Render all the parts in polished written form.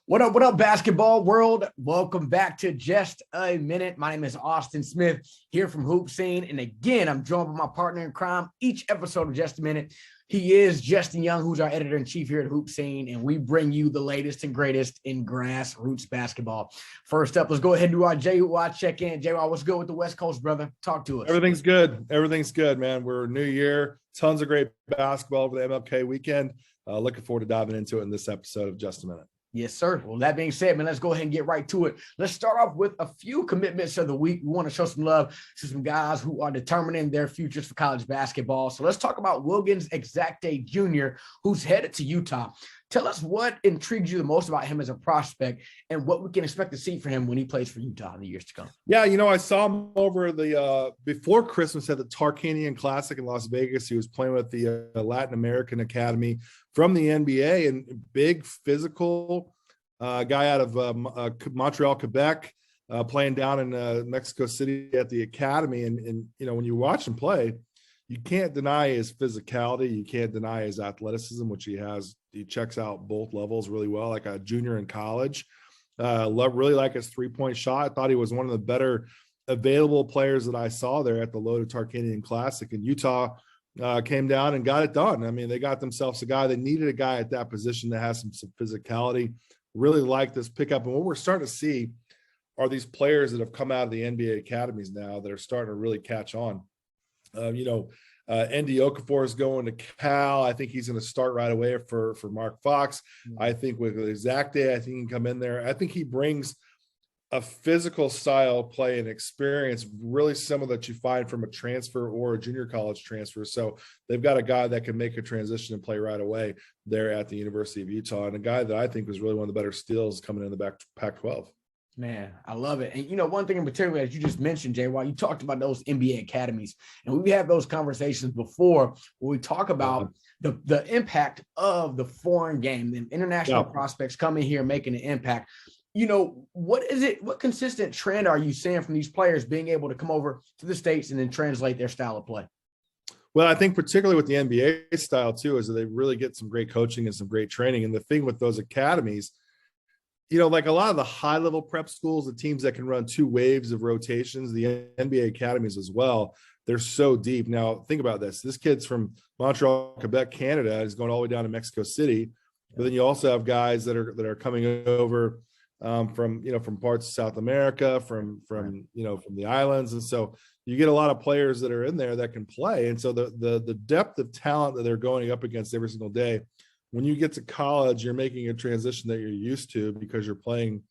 What up, basketball world? Welcome back to Just a Minute. My name is Austin Smith here from HoopSeen. And again, I'm joined by my partner in crime each episode of Just a Minute. He is Justin Young, who's our editor-in-chief here at HoopSeen, and we bring you the latest and greatest in grassroots basketball. First up, let's go ahead and do our JY check-in. JY, what's good with the West Coast, brother? Talk to us. Everything's good. Everything's good, man. We're new year. Tons of great basketball over the MLK weekend. Looking forward to diving into it in this episode of Just a Minute. Yes, sir. Well, that being said, man, let's go ahead and get right to it. Let's start off with a few commitments of the week. We want to show some love to some guys who are determining their futures for college basketball. So let's talk about Wilgins Exacte Jr., who's headed to Utah. Tell us what intrigues you the most about him as a prospect and what we can expect to see for him when he plays for Utah in the years to come. Yeah, I saw him over the before Christmas at the Cardinal Classic in Las Vegas. He was playing with the Latin American Academy from the NBA, and big physical guy out of Montreal, Quebec, playing down in Mexico City at the academy. And when you watch him play, you can't deny his physicality. You can't deny his athleticism, which he has. He checks out both levels really well, like a junior in college. Really like his three-point shot. I thought he was one of the better available players that I saw there at the loaded Tarkanian Classic. And Utah came down and got it done. I mean, they got themselves a guy. They needed a guy at that position that has some physicality. Really like this pickup. And what we're starting to see are these players that have come out of the NBA academies now that are starting to really catch on. Andy Okafor is going to Cal. I think he's going to start right away for Mark Fox. I think with Exacte, I think he can come in there. I think he brings a physical style play and experience really similar that you find from a transfer or a junior college transfer. So they've got a guy that can make a transition and play right away there at the University of Utah, and a guy that I think was really one of the better steals coming in the Pac-12. Man, I love it. And, one thing in particular, as you just mentioned, JY, you talked about those NBA academies. And we have those conversations before where we talk about the impact of the foreign game, the international prospects coming here making an impact. What consistent trend are you seeing from these players being able to come over to the States and then translate their style of play? Well, I think particularly with the NBA style, too, is that they really get some great coaching and some great training. And the thing with those academies, like a lot of the high-level prep schools, the teams that can run two waves of rotations, the NBA academies as well, they're so deep. Now, think about this. This kid's from Montreal, Quebec, Canada. He's going all the way down to Mexico City. But then you also have guys that are coming over from parts of South America, from the islands. And so you get a lot of players that are in there that can play. And so the depth of talent that they're going up against every single day, when you get to college, you're making a transition that you're used to because you're playing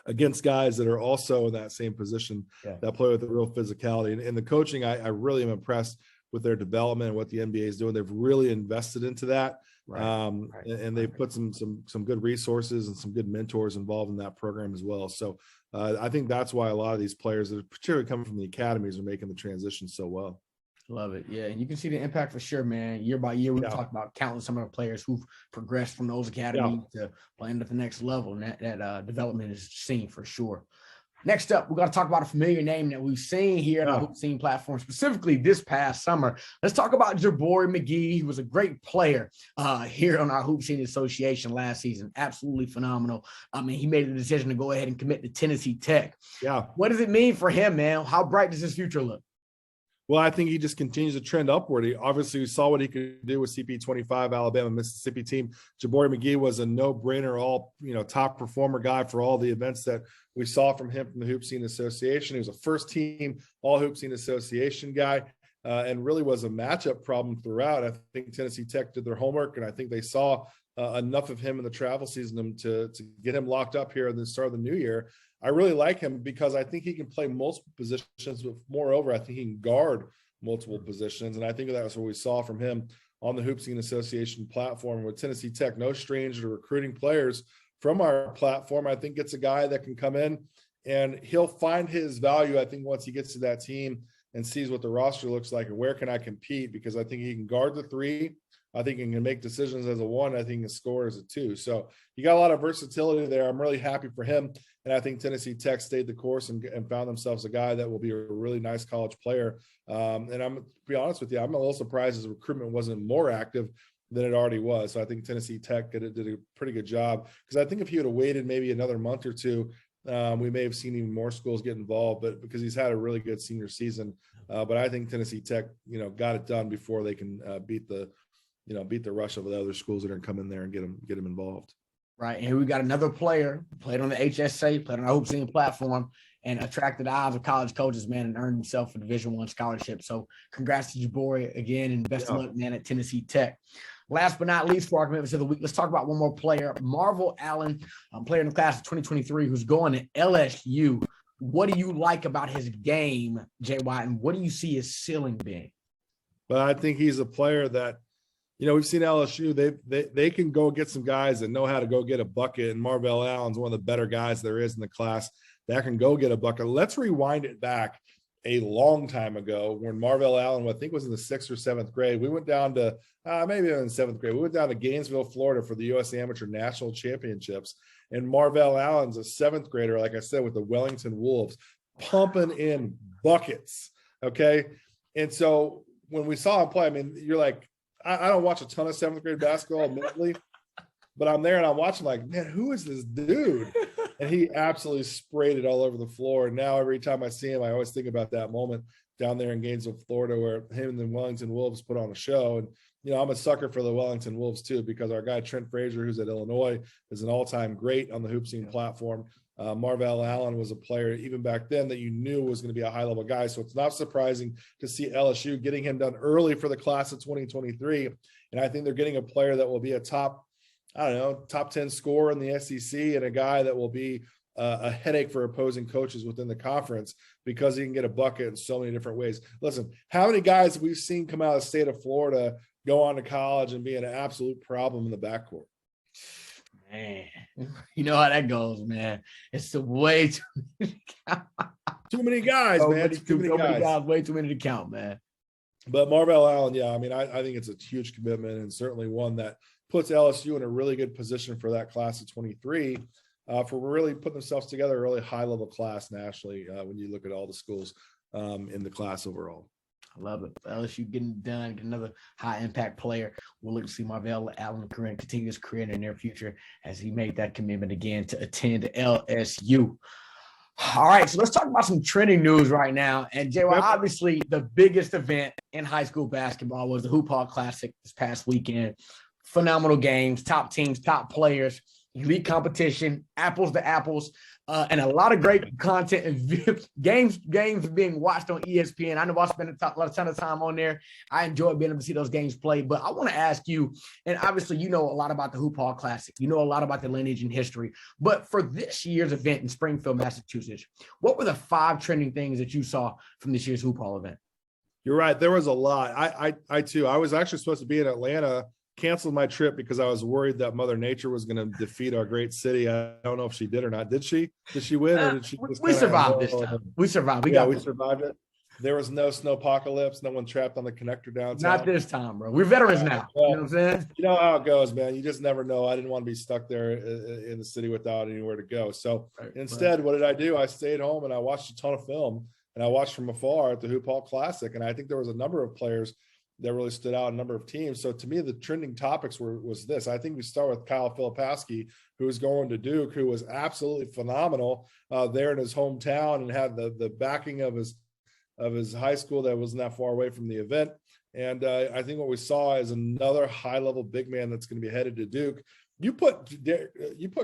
against guys that are also in that same position that play with the real physicality. And the coaching, I really am impressed with their development and what the NBA is doing. They've really invested into that. And they've put some good resources and some good mentors involved in that program as well. So I think that's why a lot of these players that are particularly coming from the academies are making the transition so well. Love it. Yeah. And you can see the impact for sure, man. Year by year, we talk about counting some of the players who've progressed from those academies to playing at the next level. And that development is seen for sure. Next up, we're going to talk about a familiar name that we've seen here on the HoopSeen platform, specifically this past summer. Let's talk about Jabori Mcgee. He was a great player here on our HoopSeen Association last season. Absolutely phenomenal. I mean, he made the decision to go ahead and commit to Tennessee Tech. Yeah. What does it mean for him, man? How bright does his future look? Well, I think he just continues to trend upward. We saw what he could do with CP25 Alabama, Mississippi team. Jabori Mcgee was a no-brainer, all top performer guy for all the events that we saw from him from the HoopSeen Association. He was a first-team all HoopSeen Association guy, and really was a matchup problem throughout. I think Tennessee Tech did their homework, and I think they saw enough of him in the travel season to get him locked up here at the start of the new year. I really like him because I think he can play multiple positions, but moreover, I think he can guard multiple positions. And I think that was what we saw from him on the HoopSeen Association platform with Tennessee Tech. No stranger to recruiting players from our platform. I think it's a guy that can come in and he'll find his value, I think, once he gets to that team and sees what the roster looks like and where can I compete, because I think he can guard the three. I think he can make decisions as a one. I think he can score as a two. So you got a lot of versatility there. I'm really happy for him. And I think Tennessee Tech stayed the course and found themselves a guy that will be a really nice college player. And I'm, to be honest with you, I'm a little surprised his recruitment wasn't more active than it already was. So I think Tennessee Tech did a pretty good job, because I think if he would have waited maybe another month or two, we may have seen even more schools get involved, but because he's had a really good senior season. But I think Tennessee Tech, got it done before they can beat the rush of the other schools that are going to come in there and get them involved. Right. And here we got another player, played on the HSA, played on our HoopSeen platform, and attracted the eyes of college coaches, man, and earned himself a Division I scholarship. So congrats to Jabori again, and best of luck, man, at Tennessee Tech. Last but not least, for our commitments of the week, let's talk about one more player, Marvel Allen, player in the class of 2023, who's going to LSU. What do you like about his game, Jay Watt, and what do you see his ceiling being? But I think he's a player that, we've seen LSU. They can go get some guys that know how to go get a bucket, and Marvel Allen's one of the better guys there is in the class that can go get a bucket. Let's rewind it back a long time ago when Marvel Allen, I think was in the 6th or 7th grade. We went down to maybe in 7th grade. We went down to Gainesville, Florida for the U.S. Amateur National Championships. And Marvel Allen's a 7th grader, like I said, with the Wellington Wolves, pumping in buckets. Okay. And so when we saw him play, I mean, you're like, I don't watch a ton of 7th grade basketball, admittedly, but I'm there and I'm watching like, man, who is this dude? And he absolutely sprayed it all over the floor. And now every time I see him, I always think about that moment down there in Gainesville, Florida, where him and the Wellington Wolves put on a show. And, I'm a sucker for the Wellington Wolves too, because our guy Trent Frazier, who's at Illinois, is an all-time great on the HoopSeen platform. Marvel Allen was a player even back then that you knew was going to be a high-level guy. So it's not surprising to see LSU getting him done early for the class of 2023. And I think they're getting a player that will be a top 10 scorer in the SEC, and a guy that will be a headache for opposing coaches within the conference, because he can get a bucket in so many different ways. Listen, how many guys have we seen come out of the state of Florida, go on to college, and be an absolute problem in the backcourt? Man, you know how that goes, man. It's way too many guys, man. Too many guys. Way too many to count, man. But Marvel Allen, I think it's a huge commitment, and certainly one that puts LSU in a really good position for that class of 23, for really putting themselves together a really high-level class nationally when you look at all the schools in the class overall. I love it. LSU getting done, get another high-impact player. We'll look to see Marvel Allen continue his career in the near future as he made that commitment again to attend LSU. All right, so let's talk about some trending news right now. And Jay, obviously the biggest event in high school basketball was the HoopHall Classic this past weekend. Phenomenal games, top teams, top players, elite competition, apples to apples, and a lot of great content and games being watched on ESPN. I know I spent a ton of time on there. I enjoy being able to see those games played. But I want to ask you, and obviously you know a lot about the HoopHall Classic. You know a lot about the lineage and history. But for this year's event in Springfield, Massachusetts, what were the 5 trending things that you saw from this year's HoopHall event? You're right. There was a lot. I too. I was actually supposed to be in Atlanta, canceled my trip because I was worried that Mother Nature was going to defeat our great city. I don't know if she did or not. Did she win, or did she? We survived this time. We survived. We survived it. There was no snowpocalypse. No one trapped on the connector downtown. Not this time, bro. We're veterans now. Well, you know what I'm saying? You know how it goes, man. You just never know. I didn't want to be stuck there in the city without anywhere to go. So instead, what did I do? I stayed home and I watched a ton of film, and I watched from afar at the HoopHall Classic. And I think there was a number of players that really stood out, a number of teams. So to me, the trending topics was this. I think we start with Kyle Phillipowski, who was going to Duke, who was absolutely phenomenal there in his hometown, and had the backing of his high school that wasn't that far away from the event. And I think what we saw is another high-level big man that's going to be headed to Duke. You put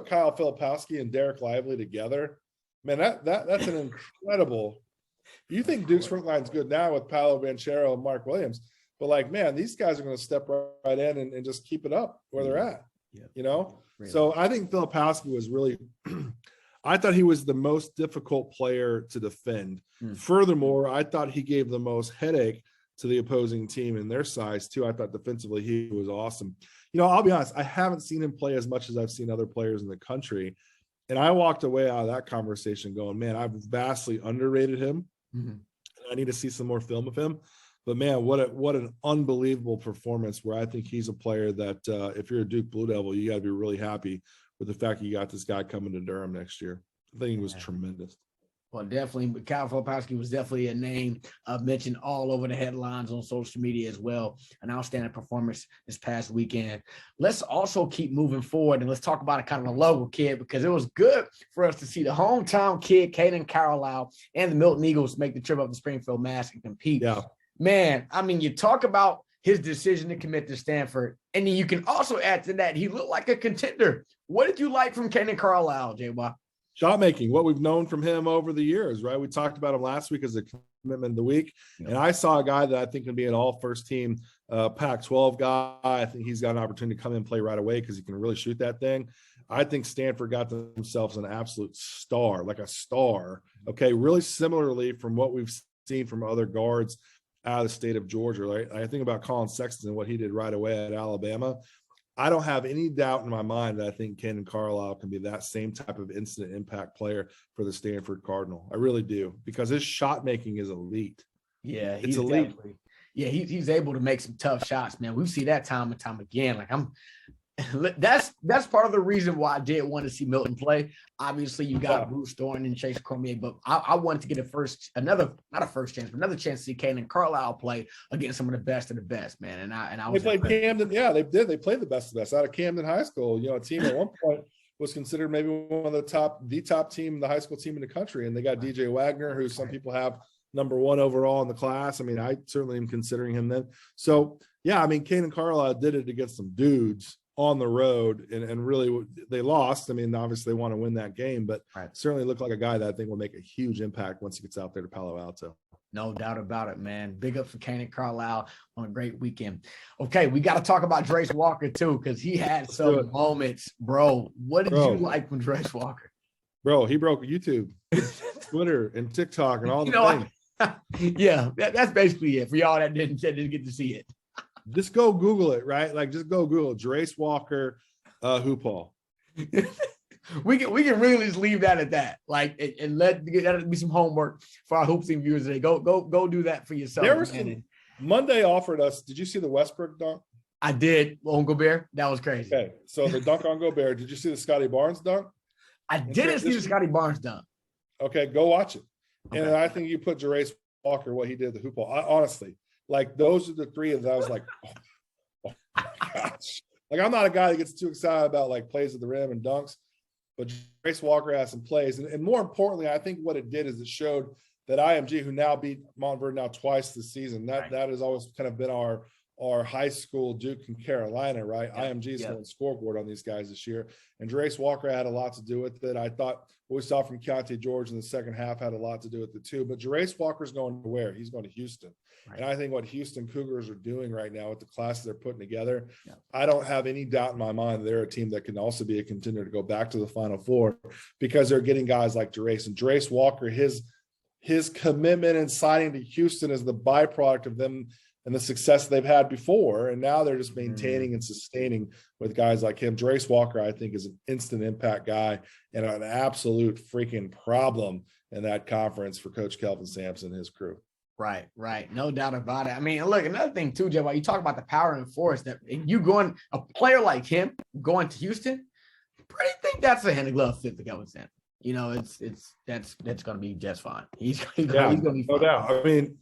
Kyle Phillipowski and Derek Lively together, man, that's an incredible. You think Duke's front line's good now with Paolo Banchero and Mark Williams, but like, man, these guys are going to step right in and just keep it up where they're at, Really. So I think Phillipowski was really, I thought he was the most difficult player to defend. Furthermore, I thought he gave the most headache to the opposing team in their size too. I thought defensively he was awesome. I'll be honest, I haven't seen him play as much as I've seen other players in the country. And I walked away out of that conversation going, man, I've vastly underrated him. I need to see some more film of him. But man, what an unbelievable performance, where I think he's a player that if you're a Duke Blue Devil, you got to be really happy with the fact you got this guy coming to Durham next year. I think he was tremendous. Well, definitely, Kyle Phillipowski was definitely a name mentioned all over the headlines on social media as well. An outstanding performance this past weekend. Let's also keep moving forward, and let's talk about a kind of a local kid, because it was good for us to see the hometown kid, Caden Carlisle, and the Milton Eagles make the trip up to Springfield, Mass, and compete. Yeah. Man, I mean, you talk about his decision to commit to Stanford, and then you can also add to that, he looked like a contender. What did you like from Caden Carlisle, J.Y.? Shot making, what we've known from him over the years, right? We talked about him last week as a commitment of the week. And I saw a guy that I think can be an all first team Pac-12 guy. I think he's got an opportunity to come in and play right away because he can really shoot that thing. I think Stanford got themselves an absolute star, like a star. Okay. Really similarly from what we've seen from other guards out of the state of Georgia, right? I think about Colin Sexton and what he did right away at Alabama. I don't have any doubt in my mind that I think Caden Carlisle can be that same type of instant impact player for the Stanford Cardinal. I really do, because his shot making is elite. Yeah, he's elite. Yeah, he's able to make some tough shots, man. We see that time and time again. Like that's part of the reason why I did want to see Milton play. Obviously, you got Bruce Thornton and Chase Cormier, but I wanted to get another chance to see Caden Carlisle play against some of the best, man. And I they played Camden. Yeah, they did. They played the best of the best out of Camden High School. You know, a team at one point was considered maybe one of the top team, the high school team in the country. And they got DJ Wagner, who some people have number 1 overall in the class. I mean, I certainly am considering him then. So yeah, I mean, Caden Carlisle did it against some dudes on the road, and really they lost. I mean, obviously they want to win that game, but certainly looked like a guy that I think will make a huge impact once he gets out there to Palo Alto. No doubt about it, man. Big up for Caden Carlisle on a great weekend. Okay, we got to talk about Drace Walker too, because he had some moments, bro. What did you like from Drace Walker? Bro, he broke YouTube, Twitter, and TikTok, and all the things. Yeah, that's basically it for y'all that didn't get to see it. Just go Google it, right? Like, just go Google Drace Walker, HoopHall. we can really just leave that at that. Like, and let that be some homework for our HoopSeen viewers today. Go do that for yourself. There was Monday offered us. Did you see the Westbrook dunk? I did on Gobert. That was crazy. Okay, so the dunk on Gobert. Did you see the Scotty Barnes dunk? I didn't see the Scotty Barnes dunk. Okay, go watch it. Okay. And I think you put Drace Walker, what he did at the HoopHall. Honestly. Like, those are the three that I was like, oh my gosh. Like, I'm not a guy that gets too excited about like plays at the rim and dunks, but Drace Walker has some plays. And more importantly, I think what it did is it showed that IMG, who now beat Montverde now twice this season, that has always kind of been our high school Duke and Carolina, right? Yeah, IMG is going scoreboard on these guys this year. And Drace Walker had a lot to do with it. I thought what we saw from Keontae George in the second half had a lot to do with it too. But Drace Walker's going to where? He's going to Houston. Right. And I think what Houston Cougars are doing right now with the classes they're putting together, I don't have any doubt in my mind they're a team that can also be a contender to go back to the Final Four, because they're getting guys like Drace. And Drace Walker, his commitment and signing to Houston is the byproduct of them and the success they've had before. And now they're just maintaining and sustaining with guys like him. Drace Walker, I think, is an instant impact guy and an absolute freaking problem in that conference for Coach Kelvin Sampson and his crew. Right. No doubt about it. I mean, look, another thing too, Jeff, while you talk about the power and force that you going, a player like him going to Houston, I think that's a hand in glove fit for Kelvin Sampson. You know, that's going to be just fine. He's going to be fine. No doubt. I mean,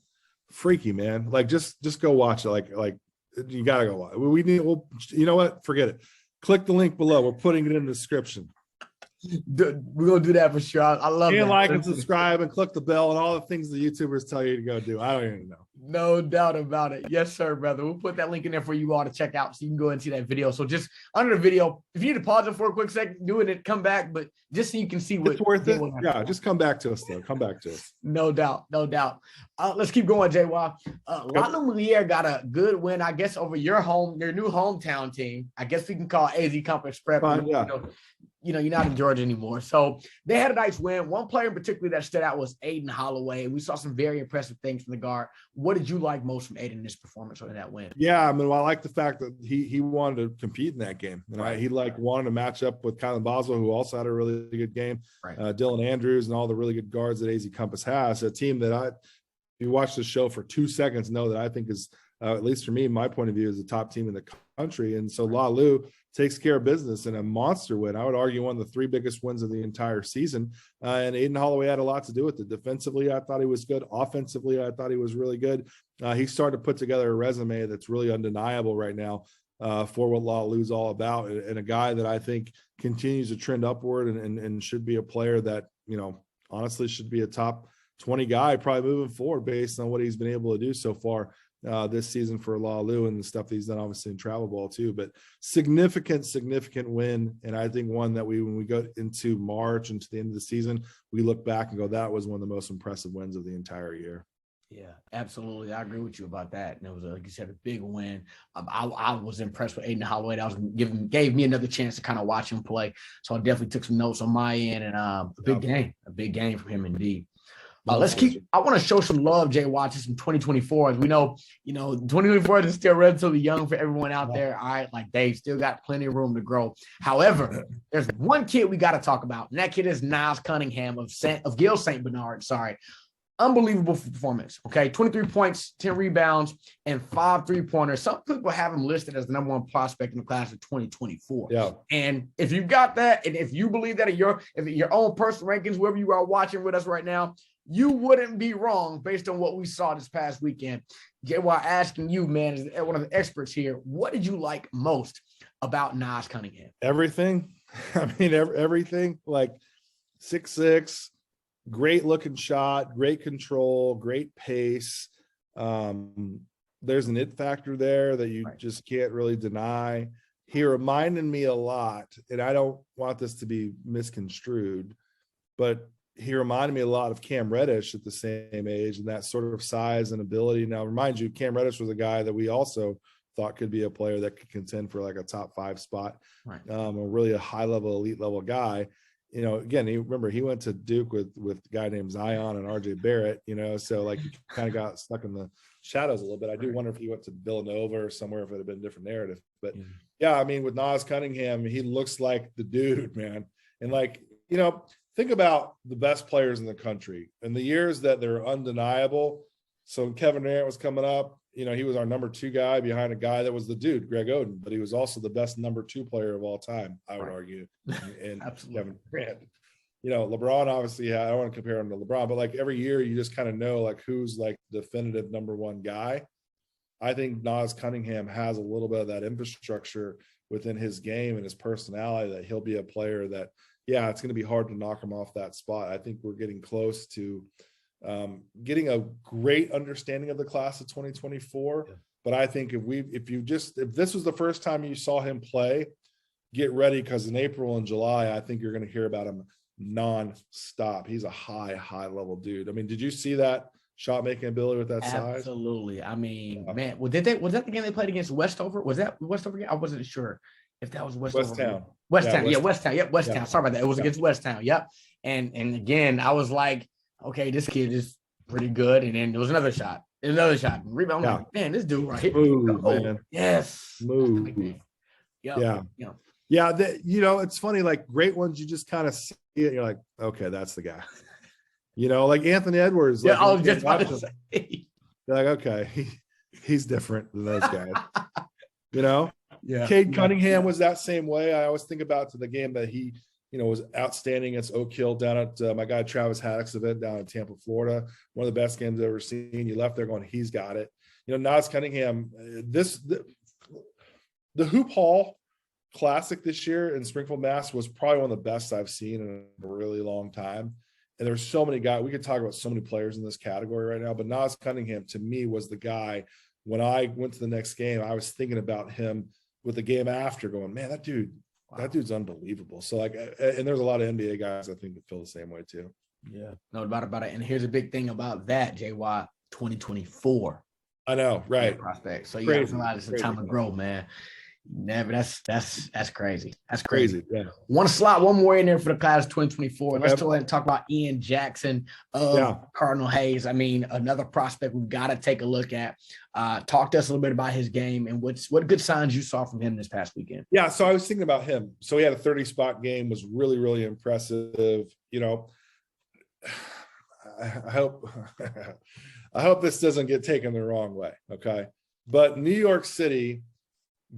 freaky, man. Like, just go watch it. Like you gotta go watch it. You know what? Forget it. Click the link below. We're putting it in the description. We're gonna do that for sure. I love it. Like and subscribe and click the bell and all the things the YouTubers tell you to go do. I don't even know. No doubt about it. Yes, sir, brother. We'll put that link in there for you all to check out so you can go and see that video. So just under the video, if you need to pause it for a quick second, do it and come back. But just so you can see what it's worth it. Yeah, just come back to us though. Come back to us. No doubt. Let's keep going, JY. Lotto Moliere got a good win, I guess, over your new hometown team. I guess we can call AZ Compass Prep. You know, you're not in Georgia anymore. So they had a nice win. One player in particular that stood out was Aiden Holloway. We saw some very impressive things from the guard. What did you like most from Aiden in this performance or in that win? Yeah, I mean, I like the fact that he wanted to compete in that game. And he wanted to match up with Kylan Boswell, who also had a really good game. Right. Dylan Andrews and all the really good guards that AZ Compass has. A team that if you watch the show for 2 seconds, know that I think is, at least for me, my point of view, is the top team in the country. And so Lalu takes care of business in a monster win. I would argue one of the 3 biggest wins of the entire season. And Aiden Holloway had a lot to do with it. Defensively, I thought he was good. Offensively, I thought he was really good. He started to put together a resume that's really undeniable right now for what Lalu's all about, and a guy that I think continues to trend upward and should be a player that, honestly should be a top 20 guy probably moving forward based on what he's been able to do so far this season for Lalu and the stuff that he's done obviously in travel ball too. But significant win, and I think one that when we go into March and to the end of the season, we look back and go, that was one of the most impressive wins of the entire year. Yeah, absolutely. I agree with you about that. And it was, like you said, a big win. I was impressed with Aiden Holloway. That gave me another chance to kind of watch him play. So I definitely took some notes on my end, and a big game for him indeed. I want to show some love, Jay Watts, in 2024. As we know, 2024 is still relatively young for everyone out there. All right, like they've still got plenty of room to grow. However, there's one kid we got to talk about, and that kid is Nash Cunningham of Gil St. Bernard. Sorry. Unbelievable performance. Okay, 23 points, 10 rebounds, and 5 3-pointers. Some people have him listed as the number 1 prospect in the class of 2024. Yeah. And if you've got that, and if you believe that in your own personal rankings, wherever you are watching with us right now, you wouldn't be wrong based on what we saw this past weekend. JY, asking you, man, as one of the experts here, what did you like most about Nash Cunningham? Everything. I mean, everything. Like 6'6". Great looking shot, great control, great pace. There's an it factor there that you just can't really deny. He reminded me a lot, and I don't want this to be misconstrued, but he reminded me a lot of Cam Reddish at the same age and that sort of size and ability. Now, remind you, Cam Reddish was a guy that we also thought could be a player that could contend for like a top 5 spot, really a high level, elite level guy. Again, he went to Duke with a guy named Zion and RJ Barrett, so like he kind of got stuck in the shadows a little bit. I do wonder if he went to Villanova or somewhere, if it had been a different narrative. But yeah, I mean, with Nash Cunningham, he looks like the dude, man. And like, think about the best players in the country and the years that they're undeniable. So when Kevin Durant was coming up, he was our number 2 guy behind a guy that was the dude, Greg Oden, but he was also the best number 2 player of all time, I would argue. And Kevin Durant, LeBron, obviously, I don't want to compare him to LeBron, but like every year you just kind of know like who's like the definitive number 1 guy. I think Nash Cunningham has a little bit of that infrastructure within his game and his personality that he'll be a player that, it's going to be hard to knock him off that spot. I think we're getting close to getting a great understanding of the class of 2024. But I think if this was the first time you saw him play, get ready, because in April and July, I think you're going to hear about him non-stop. He's a high level dude. I mean, did you see that shot making ability with that size? Absolutely. I mean, man, was that the game they played against Westover? Was that Westover? I wasn't sure if that was Westover. Westtown. Yep, Westtown. Sorry about that. It was against Westtown. Yep. And again, I was like, okay, this kid is pretty good. And then there was another shot. Rebound. I'm like, man, this dude right here. Move, man. Yes. Move. Yeah. It's funny, like great ones, you just kind of see it and you're like, okay, that's the guy. Like Anthony Edwards. Yeah, I was just about to say. You're like, okay, he's different than those guys. Yeah. Cade Cunningham was that same way. I always think about to the game that he was outstanding against Oak Hill down at my guy Travis Haddock's event down in Tampa, Florida. One of the best games I've ever seen. You left there going, he's got it. Nash Cunningham, the HoopHall Classic this year in Springfield, Mass. was probably one of the best I've seen in a really long time. And there's so many guys. We could talk about so many players in this category right now, but Nash Cunningham to me was the guy. When I went to the next game, I was thinking about him with the game after going, man, that dude, that dude's unbelievable. So like, and there's a lot of NBA guys I think that feel the same way too. Yeah, no doubt about it. And here's a big thing about that, JY, 2024. I know, right? Prospect. So you got to realize it's a time to grow, man. Never. That's crazy. That's crazy. Yeah. One slot, one more in there for the class of 2024. Let's go ahead and talk about Ian Jackson of Cardinal Hayes. I mean, another prospect we've got to take a look at. Talk to us a little bit about his game and what good signs you saw from him this past weekend. Yeah, so I was thinking about him. So he had a 30-spot game, was really, really impressive. I hope this doesn't get taken the wrong way. Okay. But New York City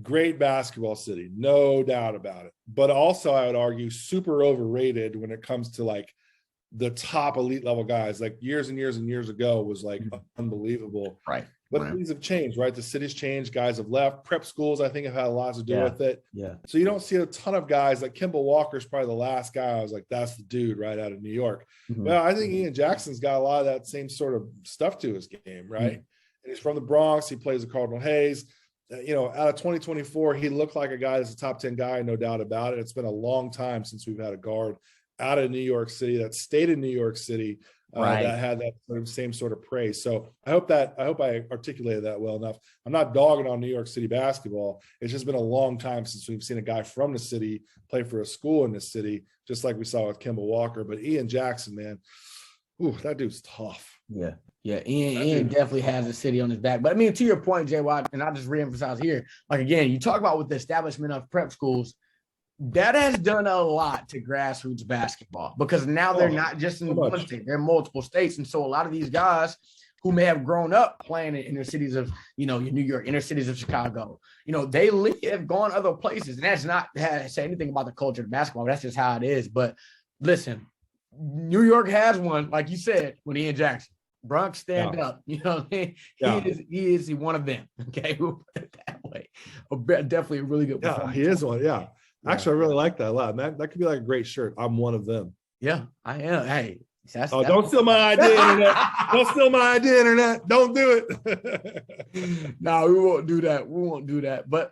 great basketball city, no doubt about it. But also, I would argue, super overrated when it comes to like the top elite level guys. Like years and years and years ago was like unbelievable. Right. But things have changed, right? The city's changed. Guys have left. Prep schools, I think, have had a lot to do with it. Yeah. So you don't see a ton of guys. Like Kimball Walker's probably the last guy I was like, that's the dude right out of New York. Well, I think Ian Jackson's got a lot of that same sort of stuff to his game, right? And he's from the Bronx. He plays the Cardinal Hayes. You know, out of 2024, he looked like a guy that's a top 10 guy, no doubt about it. It's been a long time since we've had a guard out of New York City that stayed in New York City that had that same sort of praise. So I hope I articulated that well enough. I'm not dogging on New York City basketball. It's just been a long time since we've seen a guy from the city play for a school in the city, just like we saw with Kimball Walker. But Ian Jackson, man, ooh, that dude's tough. Yeah. Yeah, Ian definitely has the city on his back. But I mean, to your point, JY, and I'll just reemphasize here, like, again, you talk about with the establishment of prep schools, that has done a lot to grassroots basketball, because now they're not just in one state, they're in multiple states. And so a lot of these guys who may have grown up playing in inner cities of, you know, New York, inner cities of Chicago, you know, they have gone other places. And that's not to say anything about the culture of basketball. That's just how it is. But listen, New York has one, like you said, with Ian Jackson. Bronx, stand up. You know what I mean? He is one of them. Okay, we'll put it that way. Definitely a really good performance. He is one. Yeah. Actually, I really like that a lot. That could be like a great shirt. I'm one of them. Yeah, I am. Hey, don't steal my idea, internet. Don't steal my idea, internet. Don't do it. No, we won't do that. We won't do that. But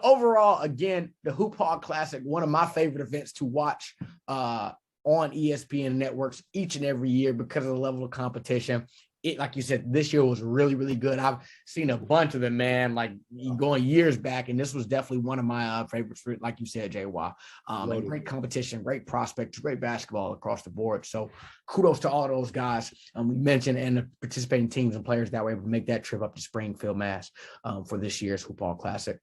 overall, again, the HoopHall Classic, one of my favorite events to watch on ESPN networks each and every year because of the level of competition. It, like you said, this year was really, really good. I've seen a bunch of them, man, like going years back, and this was definitely one of my favorites, like you said, JY. And great competition, great prospects, great basketball across the board. So kudos to all those guys we mentioned, and the participating teams and players that were able to make that trip up to Springfield, Mass for this year's HoopHall Classic.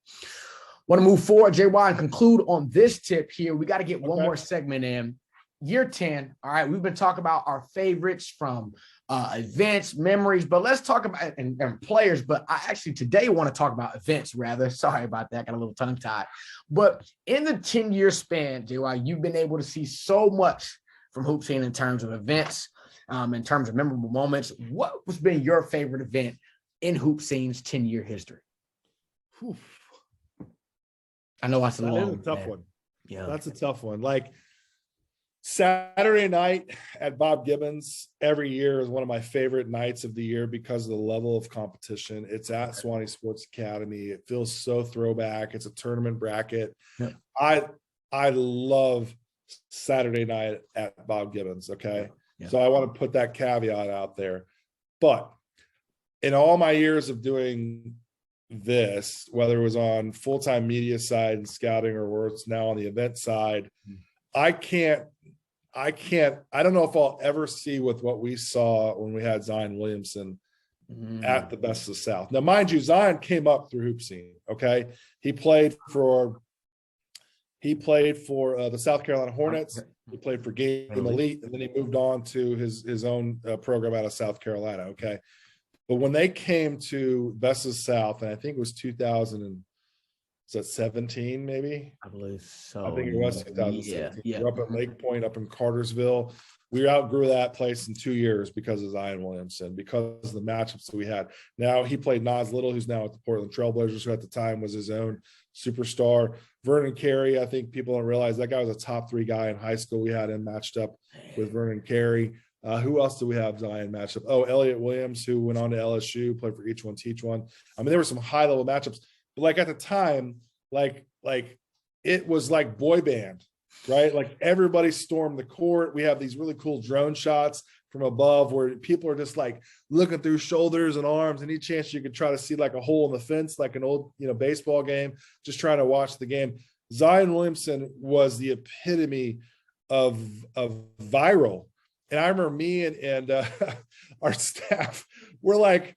Want to move forward, JY, and conclude on this tip here. We got to get one more segment in. Year 10. All right. We've been talking about our favorites from events, memories, but let's talk about and players. But I actually today want to talk about events rather. Sorry about that. Got a little tongue tied. But in the 10-year span, JY, you've been able to see so much from HoopSeen in terms of events, in terms of memorable moments. What has been your favorite event in HoopSeen's 10-year history? Whew. I know that's a tough one. Yeah, that's a tough one. Like, Saturday night at Bob Gibbons every year is one of my favorite nights of the year because of the level of competition. It's at Swanee Sports Academy. It feels so throwback. It's a tournament bracket. Yeah. I love Saturday night at Bob Gibbons. Okay. Yeah. So I want to put that caveat out there. But in all my years of doing this, whether it was on full-time media side and scouting or where it's now on the event side, I don't know if I'll ever see with what we saw when we had Zion Williamson at the Best of the South. Now, mind you, Zion came up through HoopSeen. Okay. He played for the South Carolina Hornets. He played for Game Elite, and then he moved on to his own program out of South Carolina. Okay. But when they came to Best of the South, and I think it was 2017, maybe? I believe so. I think it was 2017. Yeah. We're up at Lake Point, up in Cartersville. We outgrew that place in 2 years because of Zion Williamson, because of the matchups that we had. Now he played Nas Little, who's now at the Portland Trailblazers, who at the time was his own superstar. Vernon Carey, I think people don't realize that guy was a top 3 guy in high school. We had him matched up with Vernon Carey. Who else do we have Zion matched up? Oh, Elliott Williams, who went on to LSU, played for Each One Teach One. I mean, there were some high-level matchups. But like at the time, like it was like boy band, right? Like everybody stormed the court. We have these really cool drone shots from above where people are just like looking through shoulders and arms, and any chance you could try to see like a hole in the fence, like an old, baseball game, just trying to watch the game. Zion Williamson was the epitome of viral. And I remember me and our staff were like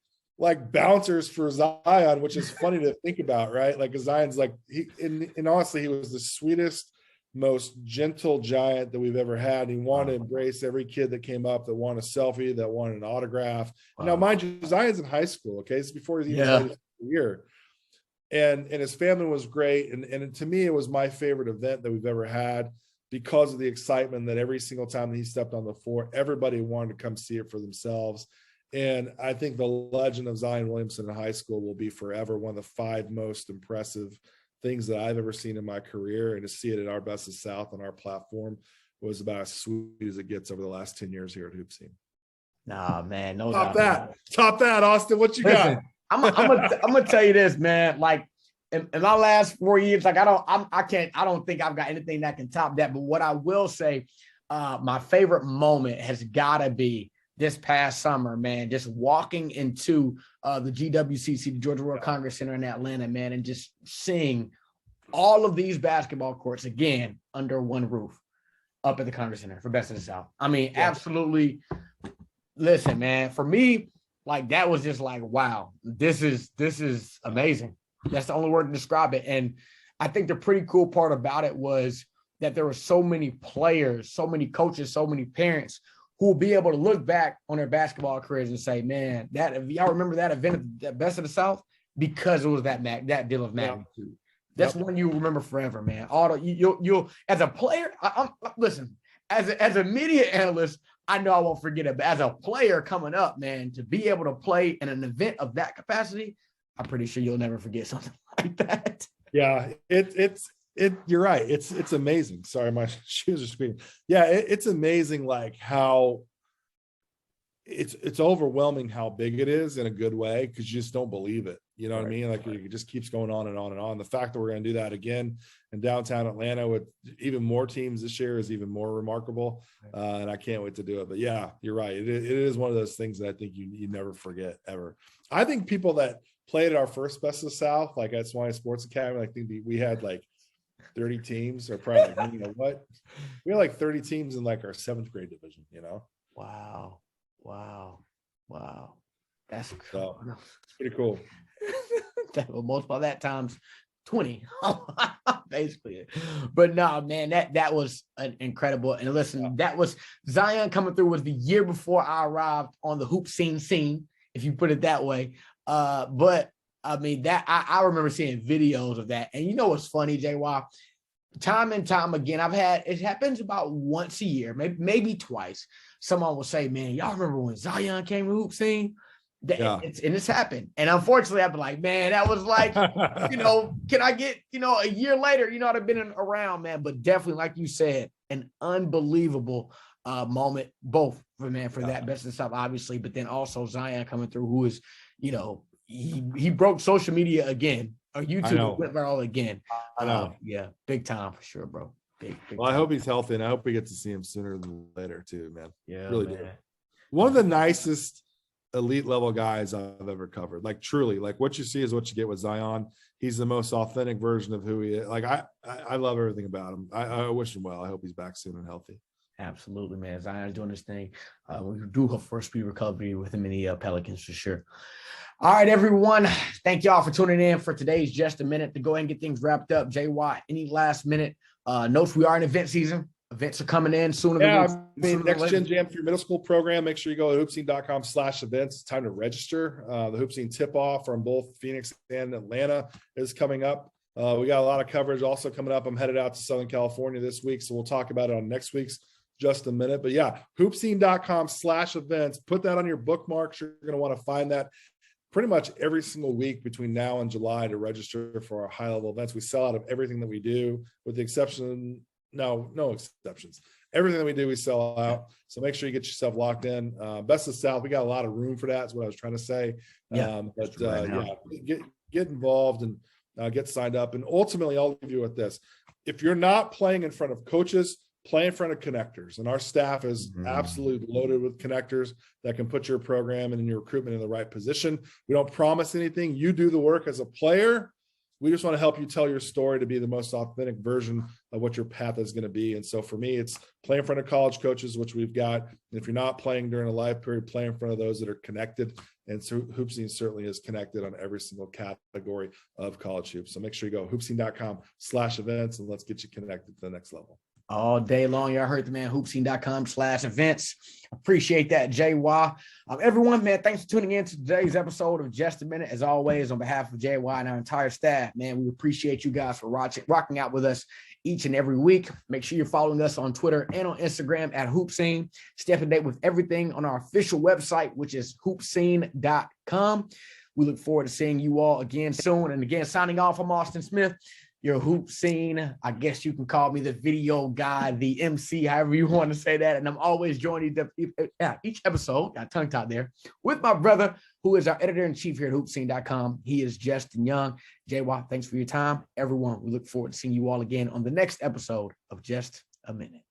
bouncers for Zion, which is funny to think about, right? Like Zion's like, and honestly, he was the sweetest, most gentle giant that we've ever had. And he wanted to embrace every kid that came up that wanted a selfie, that wanted an autograph. Wow. Now, mind you, Zion's in high school. Okay. It's before he's even played his career. and his family was great. And to me, it was my favorite event that we've ever had because of the excitement that every single time that he stepped on the floor, everybody wanted to come see it for themselves. And I think the legend of Zion Williamson in high school will be forever one of the 5 most impressive things that I've ever seen in my career. And to see it at our Best of South on our platform was about as sweet as it gets over the last 10 years here at HoopSeen. Nah, man, no Top doubt. Top that, Austin. What you got? I'm gonna tell you this, man. Like in my last 4 years, like I don't think I've got anything that can top that. But what I will say, my favorite moment has got to be this past summer, man, just walking into the GWCC, the Georgia World Congress Center in Atlanta, man, and just seeing all of these basketball courts again under one roof up at the Congress Center for Best of the South. I mean, absolutely. Listen, man, for me, like that was just like, wow, this is amazing. That's the only word to describe it. And I think the pretty cool part about it was that there were so many players, so many coaches, so many parents who will be able to look back on their basketball careers and say, man, that y'all remember that event at Best of the South because it was that deal of magnitude. That's one you remember forever, man. You'll as a player, listen, as a media analyst, I know I won't forget it, but as a player coming up, man, to be able to play in an event of that capacity, I'm pretty sure you'll never forget something like that. Yeah, you're right. It's amazing. Sorry, my shoes are squeaking. Yeah, it's amazing like how it's overwhelming how big it is in a good way because you just don't believe it. You know what I mean? Like it just keeps going on and on and on. The fact that we're going to do that again in downtown Atlanta with even more teams this year is even more remarkable. And I can't wait to do it. But yeah, you're right. It is one of those things that I think you never forget ever. I think people that played at our first Best of the South, like at Swine Sports Academy, I think we had like 30 teams or probably like, you know what? We had like 30 teams in like our 7th grade division, you know? Wow. That's cool. It's pretty cool. We'll multiply that times 20, basically. But no, man, that was an incredible. And listen, that was Zion coming through was the year before I arrived on the HoopSeen scene, if you put it that way. But I mean, that I remember seeing videos of that. And you know what's funny, JY? Time and time again, it happens about once a year, maybe twice. Someone will say, man, y'all remember when Zion came to HoopSeen? It's happened. And unfortunately, I've been like, man, that was like, can I get, a year later, I'd have been around, man. But definitely, like you said, an unbelievable moment, both for that Best of the South, obviously, but then also Zion coming through, who is, he broke social media again, or YouTube went viral again. I know. Yeah, big time for sure, bro. Big well, time. I hope he's healthy, and I hope we get to see him sooner than later too, man. Yeah, really man. do. One of the nicest elite level guys I've ever covered. Like truly, like what you see is what you get with Zion. He's the most authentic version of who he is. Like I love everything about him. I wish him well. I hope he's back soon and healthy. Absolutely, man. Zion's doing his thing. We do hope for a speedy recovery with him in the Pelicans for sure. All right, everyone. Thank y'all for tuning in for today's Just a Minute to go ahead and get things wrapped up. JY, any last minute notes? We are in event season. Events are coming in sooner. Next Gen Jam for your middle school program. Make sure you go to hoopseen.com/events. It's time to register. The HoopSeen tip-off from both Phoenix and Atlanta is coming up. We got a lot of coverage also coming up. I'm headed out to Southern California this week, so we'll talk about it on next week's Just a Minute. But yeah, hoopseen.com/events. Put that on your bookmarks. You're going to want to find that pretty much every single week between now and July to register for our high-level events. We sell out of everything that we do, with the exception, no exceptions. Everything that we do, we sell out. So make sure you get yourself locked in. Best of South, we got a lot of room for that. That's what I was trying to say. Get involved and get signed up. And ultimately, I'll leave you with this. If you're not playing in front of coaches, play in front of connectors. And our staff is absolutely loaded with connectors that can put your program and your recruitment in the right position. We don't promise anything. You do the work as a player. We just want to help you tell your story to be the most authentic version of what your path is going to be. And so for me, it's play in front of college coaches, which we've got. And if you're not playing during a live period, play in front of those that are connected. And so HoopSeen certainly is connected on every single category of college hoops. So make sure you go hoopseen.com/events and let's get you connected to the next level. All day long. Y'all heard the man, HoopSeen.com/events. Appreciate that, JY. Everyone, man, thanks for tuning in to today's episode of Just a Minute. As always, on behalf of JY and our entire staff, man, we appreciate you guys for rocking out with us each and every week. Make sure you're following us on Twitter and on Instagram at HoopSeen. Stay up to date with everything on our official website, which is HoopSeen.com. We look forward to seeing you all again soon. And again, signing off, I'm Austin Smith, your HoopSeen. I guess you can call me the video guy, the MC, however you want to say that. And I'm always joining each episode, got tongue-tied there, with my brother, who is our editor-in-chief here at HoopSeen.com. He is Justin Young. JY, thanks for your time. Everyone, we look forward to seeing you all again on the next episode of Just a Minute.